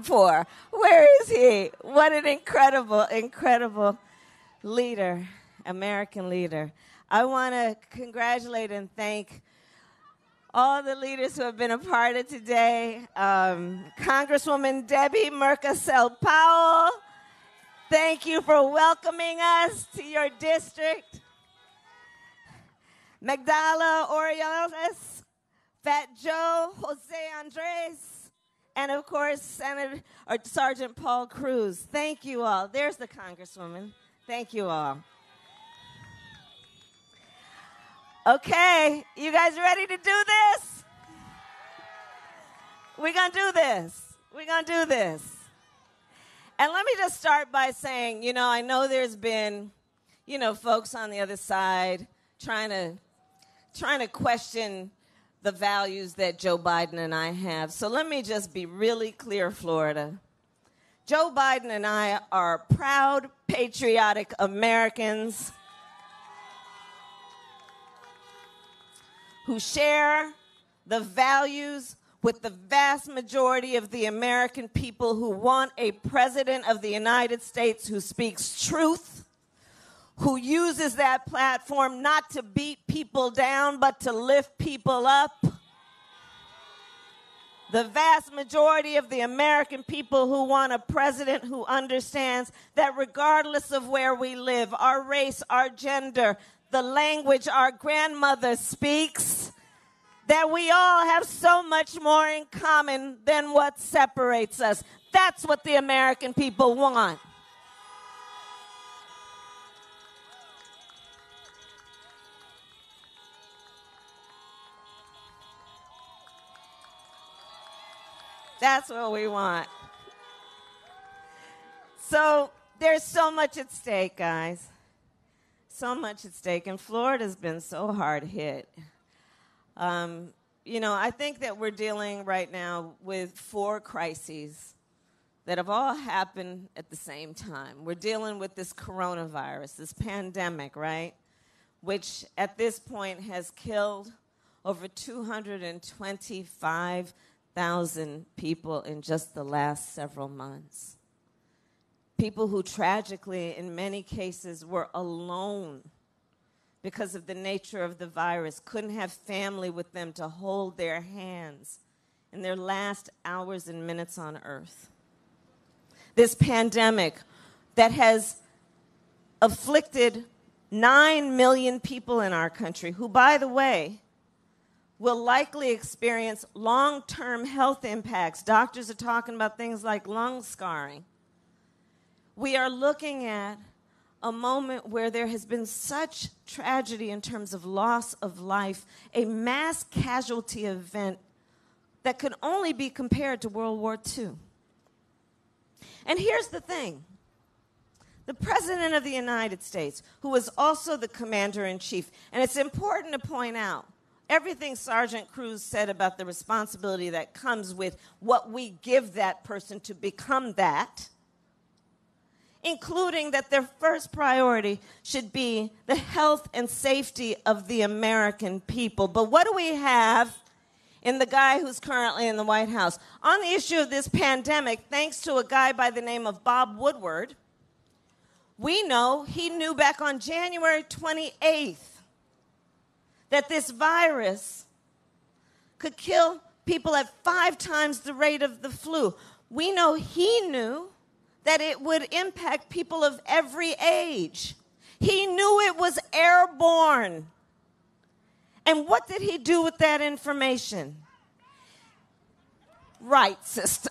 for? Where is he? What an incredible, incredible leader, American leader. I want to congratulate and thank all the leaders who have been a part of today. Congresswoman Debbie Mercasel-Powell, thank you for welcoming us to your district. Magdala Orioles, Fat Joe, Jose Andres, and of course, Sergeant Paul Cruz. Thank you all. There's the Congresswoman. Thank you all. Okay, you guys ready to do this? We're going to do this. We're going to do this. And let me just start by saying, I know there's been, folks on the other side trying to question the values that Joe Biden and I have. So let me just be really clear, Florida. Joe Biden and I are proud, patriotic Americans who share the values with the vast majority of the American people who want a president of the United States who speaks truth, who uses that platform not to beat people down, but to lift people up. The vast majority of the American people who want a president who understands that regardless of where we live, our race, our gender, the language our grandmother speaks, that we all have so much more in common than what separates us. That's what the American people want. That's what we want. So there's so much at stake, guys. So much at stake. And Florida's been so hard hit. I think that we're dealing right now with 4 crises that have all happened at the same time. We're dealing with this coronavirus, this pandemic, right? Which at this point has killed over 225,000 people in just the last several months. People who tragically, in many cases, were alone because of the nature of the virus, couldn't have family with them to hold their hands in their last hours and minutes on earth. This pandemic that has afflicted 9 million people in our country, who, by the way, will likely experience long-term health impacts. Doctors are talking about things like lung scarring. We are looking at a moment where there has been such tragedy in terms of loss of life, a mass casualty event that could only be compared to World War II. And here's the thing. The President of the United States, who is also the Commander-in-Chief, and it's important to point out, everything Sergeant Cruz said about the responsibility that comes with what we give that person to become that, including that their first priority should be the health and safety of the American people. But what do we have in the guy who's currently in the White House? On the issue of this pandemic, thanks to a guy by the name of Bob Woodward, we know he knew back on January 28th that this virus could kill people at 5 times the rate of the flu. We know he knew that it would impact people of every age. He knew it was airborne. And what did he do with that information? Right, sister.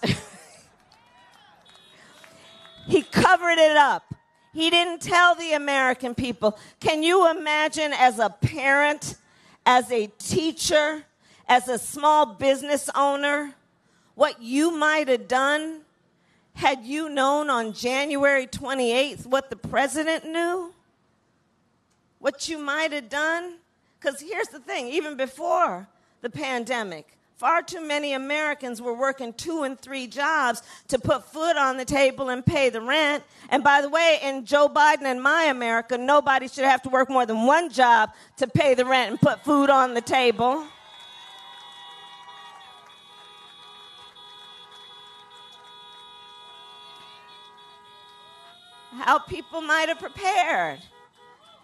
He covered it up. He didn't tell the American people. Can you imagine, as a parent, as a teacher, as a small business owner, what you might have done had you known on January 28th what the president knew? What you might have done? Because here's the thing, even before the pandemic, far too many Americans were working 2 and 3 jobs to put food on the table and pay the rent. And by the way, in Joe Biden and my America, nobody should have to work more than 1 job to pay the rent and put food on the table. how people might have prepared.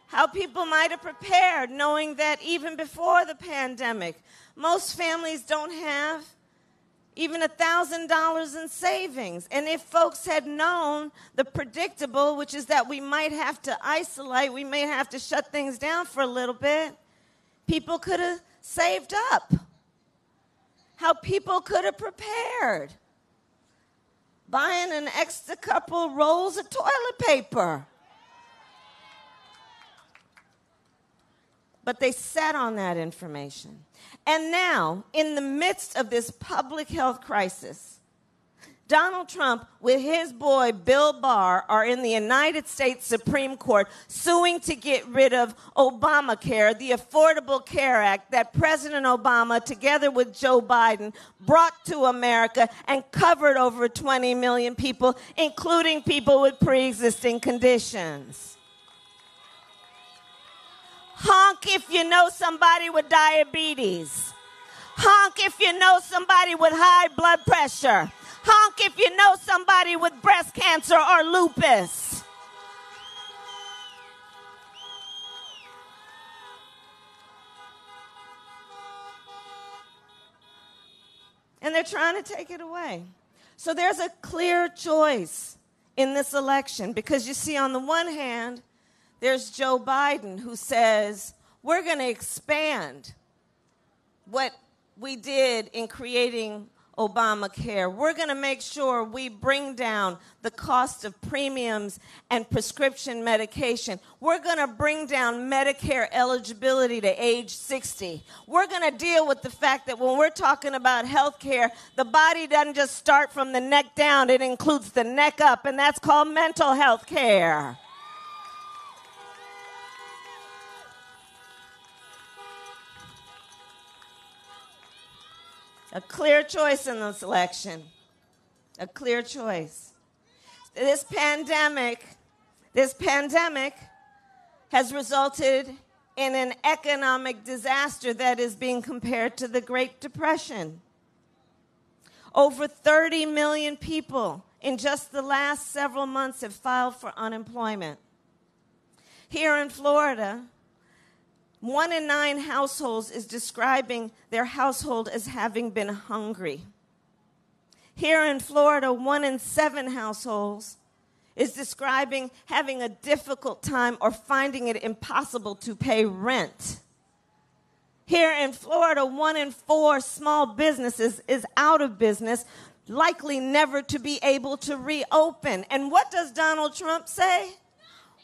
How people might have prepared, knowing that even before the pandemic, most families don't have even $1,000 in savings. And if folks had known the predictable, which is that we might have to isolate, we may have to shut things down for a little bit, people could have saved up. How people could have prepared. Buying an extra couple rolls of toilet paper. But they sat on that information. And now, in the midst of this public health crisis, Donald Trump with his boy Bill Barr are in the United States Supreme Court suing to get rid of Obamacare, the Affordable Care Act that President Obama, together with Joe Biden, brought to America and covered over 20 million people, including people with pre-existing conditions. Honk if you know somebody with diabetes. Honk if you know somebody with high blood pressure. Honk if you know somebody with breast cancer or lupus. And they're trying to take it away. So there's a clear choice in this election because you see, on the one hand, there's Joe Biden who says, we're going to expand what we did in creating Obamacare. We're going to make sure we bring down the cost of premiums and prescription medication. We're going to bring down Medicare eligibility to age 60. We're going to deal with the fact that when we're talking about health care, the body doesn't just start from the neck down. It includes the neck up, and that's called mental health care. A clear choice in this election. A clear choice. This pandemic has resulted in an economic disaster that is being compared to the Great Depression. Over 30 million people in just the last several months have filed for unemployment. Here in Florida, 1 in 9 households is describing their household as having been hungry. Here in Florida, 1 in 7 households is describing having a difficult time or finding it impossible to pay rent. Here in Florida, 1 in 4 small businesses is out of business, likely never to be able to reopen. And what does Donald Trump say?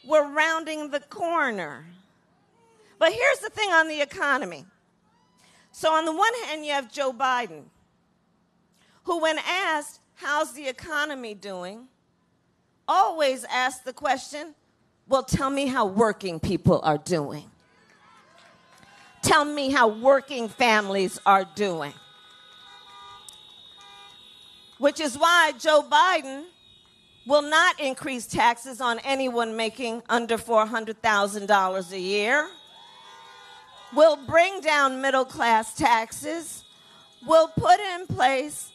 We're rounding the corner. But here's the thing on the economy. So on the one hand, you have Joe Biden, who when asked, how's the economy doing, always asks the question, well, tell me how working people are doing. Tell me how working families are doing. Which is why Joe Biden will not increase taxes on anyone making under $400,000 a year. Will bring down middle-class taxes, will put in place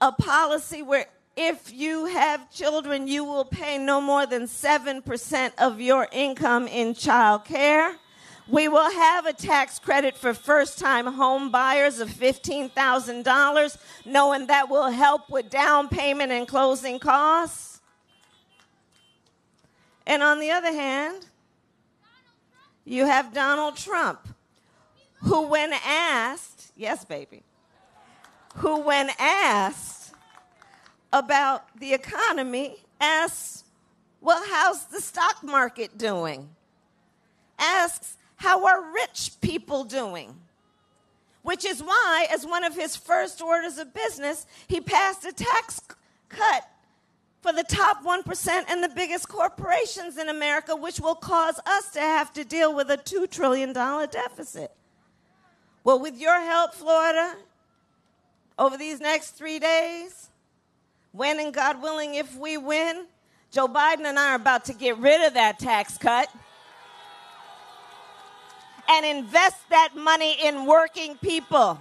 a policy where if you have children, you will pay no more than 7% of your income in child care. We will have a tax credit for first-time home buyers of $15,000, knowing that will help with down payment and closing costs. And on the other hand, you have Donald Trump, who when asked, yes, baby, who when asked about the economy, asks, well, how's the stock market doing? Asks, how are rich people doing? Which is why, as one of his first orders of business, he passed a tax cut for the top 1% and the biggest corporations in America, which will cause us to have to deal with a $2 trillion deficit. Well, with your help, Florida, over these next 3 days, when and God willing, if we win, Joe Biden and I are about to get rid of that tax cut and invest that money in working people,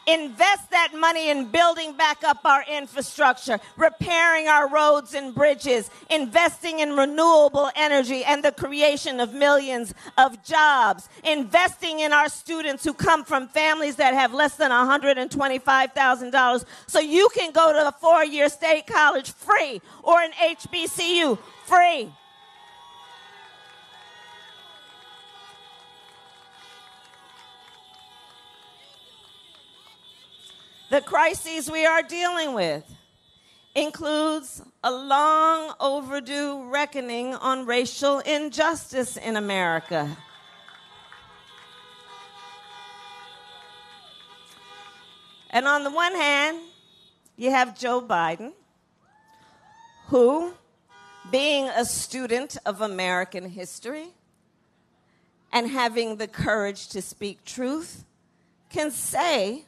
Invest that money in building back up our infrastructure, repairing our roads and bridges, investing in renewable energy and the creation of millions of jobs, investing in our students who come from families that have less than $125,000 so you can go to a 4-year state college free or an HBCU free. The crises we are dealing with includes a long overdue reckoning on racial injustice in America. And on the one hand, you have Joe Biden, who, being a student of American history and having the courage to speak truth, can say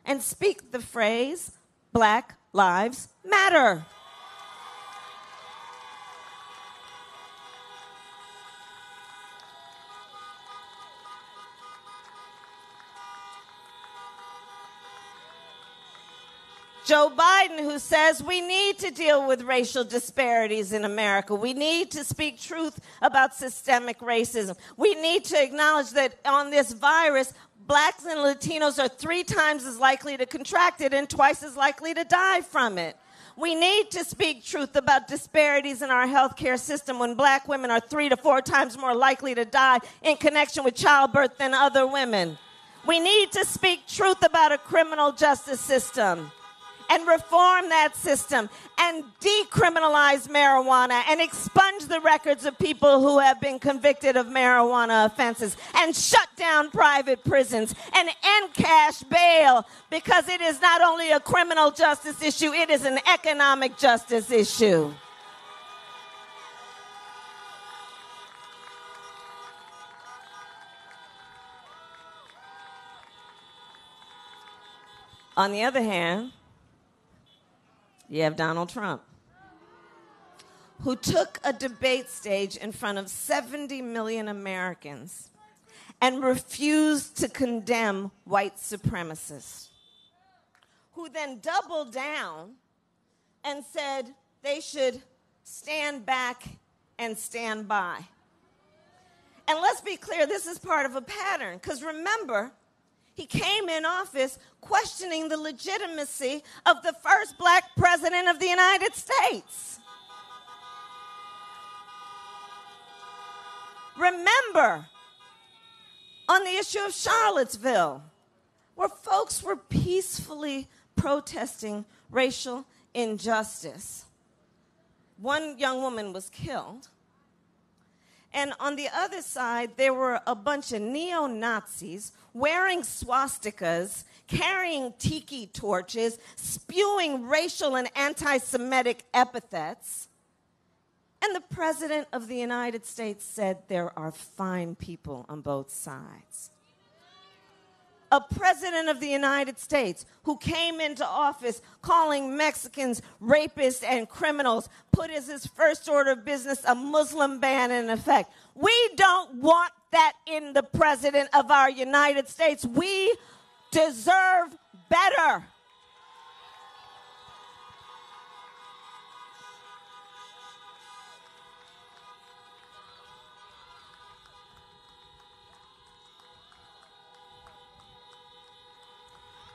and speak the phrase, Black Lives Matter. Joe Biden, who says we need to deal with racial disparities in America. We need to speak truth about systemic racism. We need to acknowledge that on this virus, Blacks and Latinos are 3 times as likely to contract it and twice as likely to die from it. We need to speak truth about disparities in our healthcare system when Black women are 3 to 4 times more likely to die in connection with childbirth than other women. We need to speak truth about a criminal justice system and reform that system and decriminalize marijuana and expunge the records of people who have been convicted of marijuana offenses and shut down private prisons and end cash bail, because it is not only a criminal justice issue, it is an economic justice issue. On the other hand, you have Donald Trump, who took a debate stage in front of 70 million Americans and refused to condemn white supremacists, who then doubled down and said they should stand back and stand by. And let's be clear, this is part of a pattern, because remember, he came in office questioning the legitimacy of the first Black president of the United States. Remember, on the issue of Charlottesville, where folks were peacefully protesting racial injustice, one young woman was killed. And on the other side, there were a bunch of neo-Nazis wearing swastikas, carrying tiki torches, spewing racial and anti-Semitic epithets. And the President of the United States said there are fine people on both sides. A President of the United States who came into office calling Mexicans rapists and criminals, put as his first order of business a Muslim ban in effect. We don't want that in the President of our United States. We deserve better.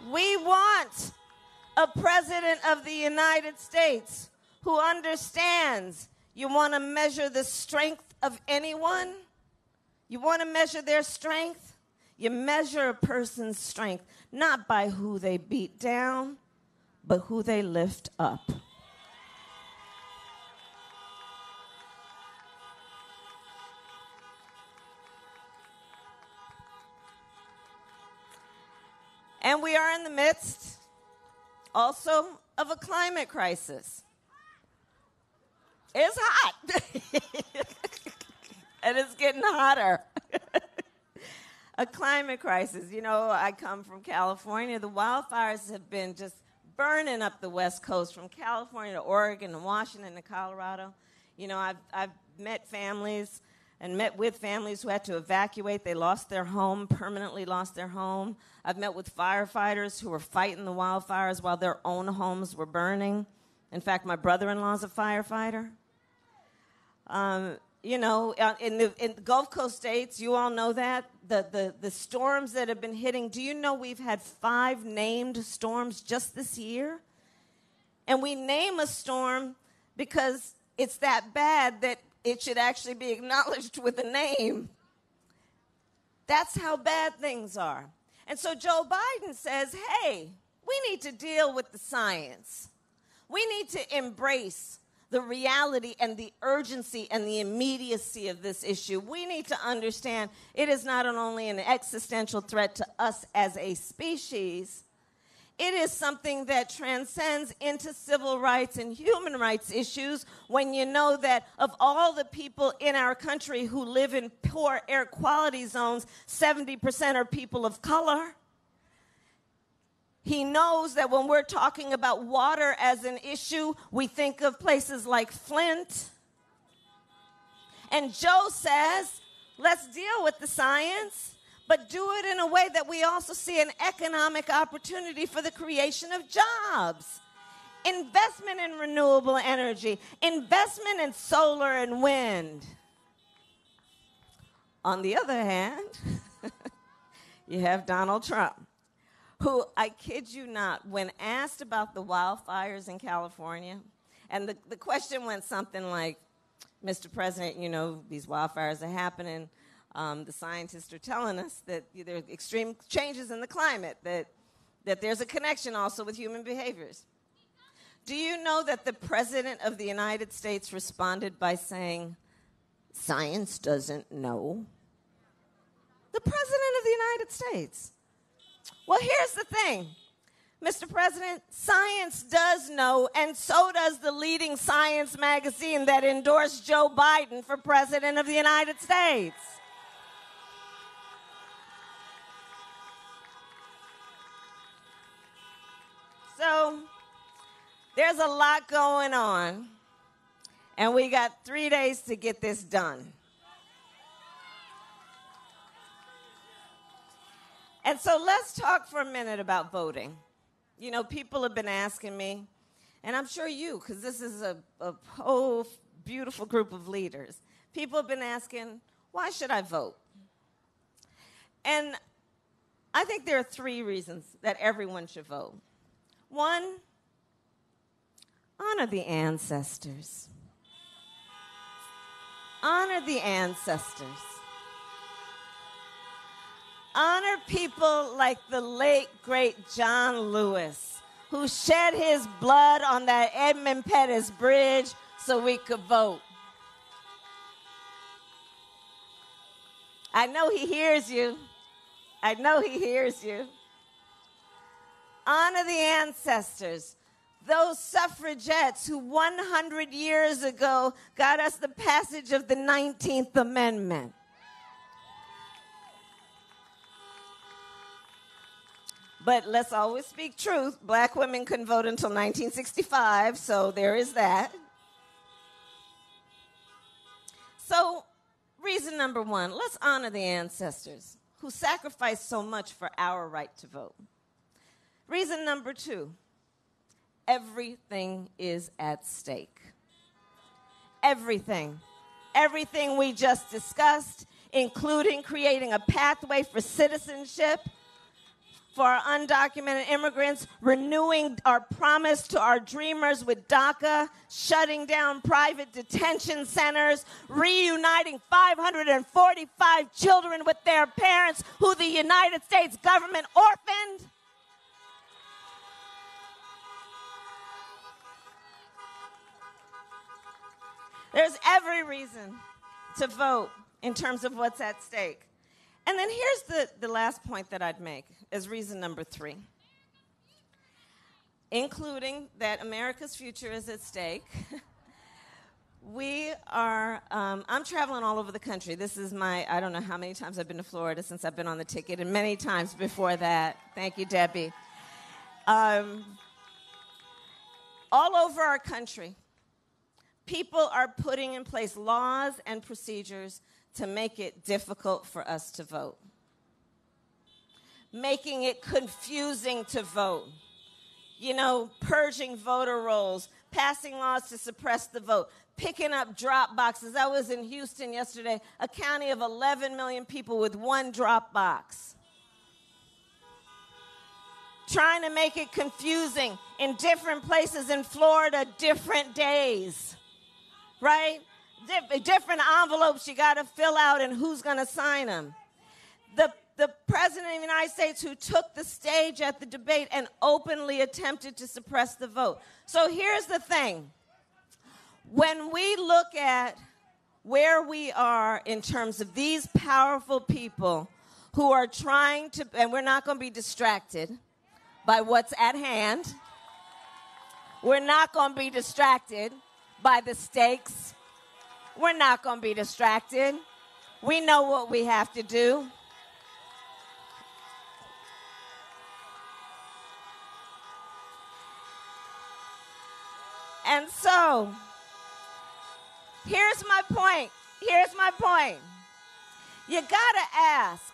We want a President of the United States who understands you want to measure the strength of anyone. You want to measure their strength? You measure a person's strength not by who they beat down, but who they lift up. And we are in the midst also of a climate crisis. It's hot. And it's getting hotter. A climate crisis. You know, I come from California. The wildfires have been just burning up the West Coast, from California to Oregon to Washington to Colorado. You know, I've met families and met with families who had to evacuate. They lost their home, permanently lost their home. I've met with firefighters who were fighting the wildfires while their own homes were burning. In fact, my brother-in-law's a firefighter. In the Gulf Coast states, you all know that, the storms that have been hitting. Do you know we've had 5 named storms just this year? And we name a storm because it's that bad that it should actually be acknowledged with a name. That's how bad things are. And so Joe Biden says, hey, we need to deal with the science. We need to embrace the reality and the urgency and the immediacy of this issue. We need to understand it is not only an existential threat to us as a species, it is something that transcends into civil rights and human rights issues when you know that of all the people in our country who live in poor air quality zones, 70% are people of color. He knows that when we're talking about water as an issue, we think of places like Flint. And Joe says, let's deal with the science, but do it in a way that we also see an economic opportunity for the creation of jobs. Investment in renewable energy, investment in solar and wind. On the other hand, you have Donald Trump, who, I kid you not, when asked about the wildfires in California, and the question went something like, Mr. President, you know, these wildfires are happening. The scientists are telling us that there are extreme changes in the climate, that there's a connection also with human behaviors. Do you know that the President of the United States responded by saying, science doesn't know? The President of the United States. Well, here's the thing, Mr. President, science does know, and so does the leading science magazine that endorsed Joe Biden for President of the United States. So there's a lot going on, and we got 3 days to get this done. And so let's talk for a minute about voting. You know, people have been asking me, and I'm sure you, because this is a whole beautiful group of leaders. People have been asking, why should I vote? And I think there are 3 reasons that everyone should vote. 1, honor the ancestors. Honor the ancestors. Honor people like the late, great John Lewis, who shed his blood on that Edmund Pettus Bridge so we could vote. I know he hears you. I know he hears you. Honor the ancestors, those suffragettes who 100 years ago got us the passage of the 19th Amendment. But let's always speak truth. Black women couldn't vote until 1965, so there is that. So, reason number 1, let's honor the ancestors who sacrificed so much for our right to vote. Reason number 2, everything is at stake. Everything. Everything we just discussed, including creating a pathway for citizenship for our undocumented immigrants, renewing our promise to our dreamers with DACA, shutting down private detention centers, reuniting 545 children with their parents who the United States government orphaned. There's every reason to vote in terms of what's at stake. And then here's the last point that I'd make as reason number 3, including that America's future is at stake. I'm traveling all over the country. This is I don't know how many times I've been to Florida since I've been on the ticket, and many times before that. Thank you, Debbie. All over our country, people are putting in place laws and procedures to make it difficult for us to vote, making it confusing to vote, you know, purging voter rolls, passing laws to suppress the vote, picking up drop boxes. I was in Houston yesterday, a county of 11 million people with one drop box. Trying to make it confusing in different places in Florida, different days, right? Different envelopes you got to fill out and who's going to sign them. The president of the United States who took the stage at the debate and openly attempted to suppress the vote. So here's the thing. When we look at where we are in terms of these powerful people who are trying to, and we're not going to be distracted by what's at hand. We're not going to be distracted by the stakes. We're not going to be distracted. We know what we have to do. And so, here's my point. You gotta ask,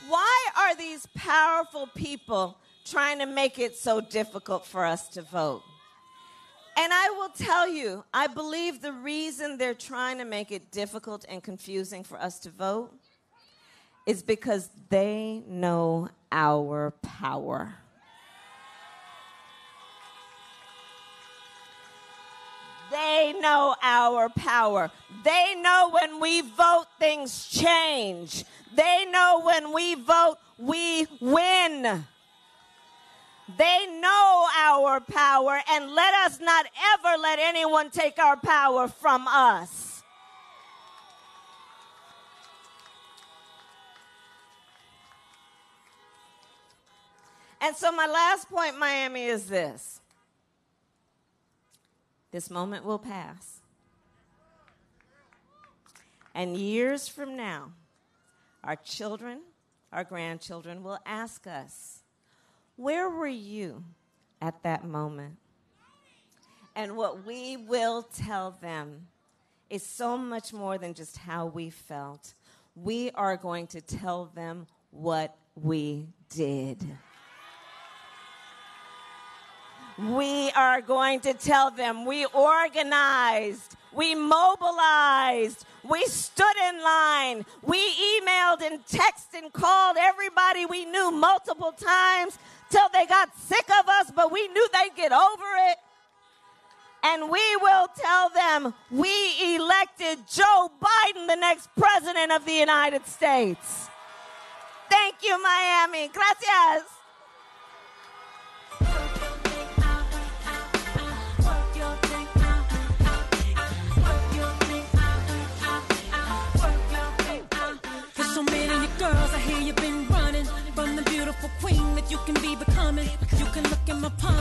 why are these powerful people trying to make it so difficult for us to vote? And I will tell you, I believe the reason they're trying to make it difficult and confusing for us to vote is because they know our power. They know our power. They know when we vote, things change. They know when we vote, we win. They know our power, and let us not ever let anyone take our power from us. And so my last point, Miami, is this. This moment will pass. And years from now, our children, our grandchildren will ask us, where were you at that moment? And what we will tell them is so much more than just how we felt. We are going to tell them what we did. We are going to tell them we organized, we mobilized, we stood in line, we emailed and texted and called everybody we knew multiple times till they got sick of us, but we knew they'd get over it. And we will tell them we elected Joe Biden the next president of the United States. Thank you, Miami. Gracias. Girls, I hear you've been running from the beautiful queen that you can be becoming. You can look in my palm.